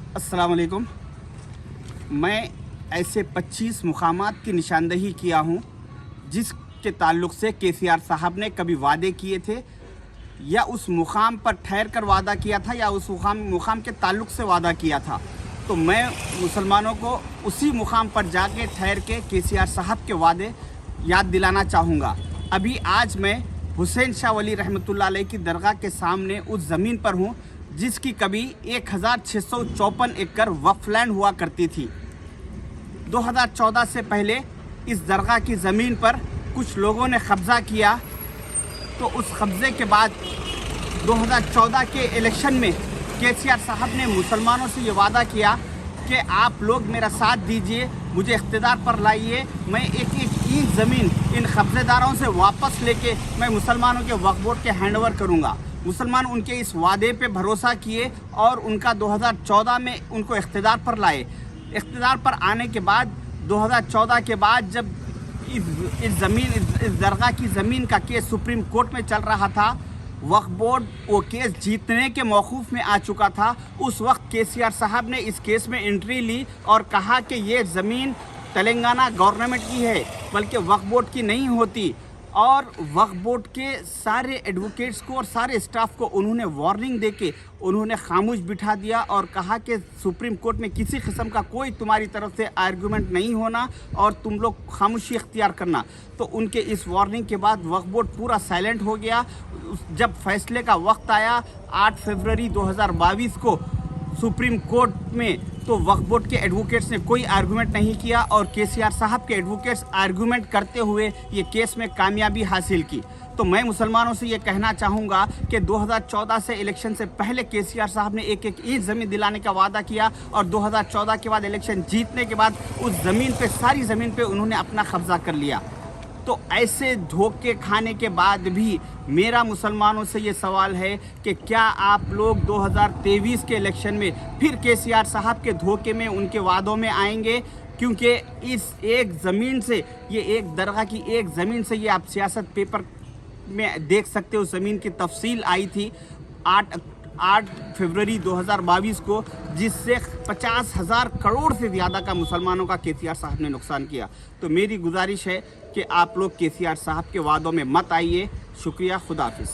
अस्सलाम वालेकुम। मैं ऐसे 25 मुकामात की निशानदही किया हूँ जिसके ताल्लुक़ से KCR साहब ने कभी वादे किए थे या उस मुकाम पर ठहर कर वादा किया था या उस मुकाम के ताल्लुक़ से वादा किया था। तो मैं मुसलमानों को उसी मुकाम पर जाके ठहर के KCR साहब के वादे याद दिलाना चाहूँगा। अभी आज मैं हुसैन शाह वली रहमतुल्लाह अलैह की दरगाह के सामने उस ज़मीन पर हूँ जिसकी कभी 1654 एकड़ वक्फ लैंड हुआ करती थी। 2014 से पहले इस दरगाह की ज़मीन पर कुछ लोगों ने कब्ज़ा किया, तो उस कब्ज़े के बाद 2014 के इलेक्शन में KCR साहब ने मुसलमानों से ये वादा किया कि आप लोग मेरा साथ दीजिए, मुझे इख्तिदार पर लाइए, मैं एक ईंट ज़मीन इन कब्ज़ेदारों से वापस लेके मैं मुसलमानों के वक्फ बोर्ड के हैंड ओवर करूँगा। मुसलमान उनके इस वादे पे भरोसा किए और उनका 2014 में उनको इख्तिदार पर लाए। इख्तिदार पर आने के बाद 2014 के बाद जब इस दरगाह की ज़मीन का केस सुप्रीम कोर्ट में चल रहा था, वक्फ बोर्ड वो केस जीतने के मौक़ूफ़ में आ चुका था। उस वक्त KCR साहब ने इस केस में एंट्री ली और कहा कि ये ज़मीन तेलंगाना गवर्नमेंट की है, बल्कि वक्फ बोर्ड की नहीं होती। और वक्फ बोर्ड के सारे एडवोकेट्स को और सारे स्टाफ को उन्होंने वार्निंग देके उन्होंने खामोश बिठा दिया और कहा कि सुप्रीम कोर्ट में किसी किस्म का कोई तुम्हारी तरफ से आर्गूमेंट नहीं होना और तुम लोग खामोशी इख्तियार करना। तो उनके इस वार्निंग के बाद वक्फ बोर्ड पूरा साइलेंट हो गया। जब फैसले का वक्त आया 8 फरवरी 2022 को सुप्रीम कोर्ट में, तो वक्फ बोर्ड के एडवोकेट्स ने कोई आर्गूमेंट नहीं किया और KCR साहब के एडवोकेट्स आर्गूमेंट करते हुए ये केस में कामयाबी हासिल की। तो मैं मुसलमानों से ये कहना चाहूँगा कि 2014 से इलेक्शन से पहले KCR साहब ने एक ईंट ज़मीन दिलाने का वादा किया और 2014 के बाद इलेक्शन जीतने के बाद उस ज़मीन पे, सारी ज़मीन पे उन्होंने अपना कब्ज़ा कर लिया। तो ऐसे धोखे खाने के बाद भी मेरा मुसलमानों से ये सवाल है कि क्या आप लोग 2023 के इलेक्शन में फिर KCR साहब के धोखे में, उनके वादों में आएंगे? क्योंकि इस एक ज़मीन से, ये एक दरगाह की एक ज़मीन से, ये आप सियासत पेपर में देख सकते हो, ज़मीन की तफसील आई थी 8 फरवरी 2022 को, जिससे 50,000 करोड़ से ज़्यादा का मुसलमानों का KCR साहब ने नुकसान किया। तो मेरी गुजारिश है कि आप लोग KCR साहब के वादों में मत आइए। शुक्रिया, खुदा हाफिज़।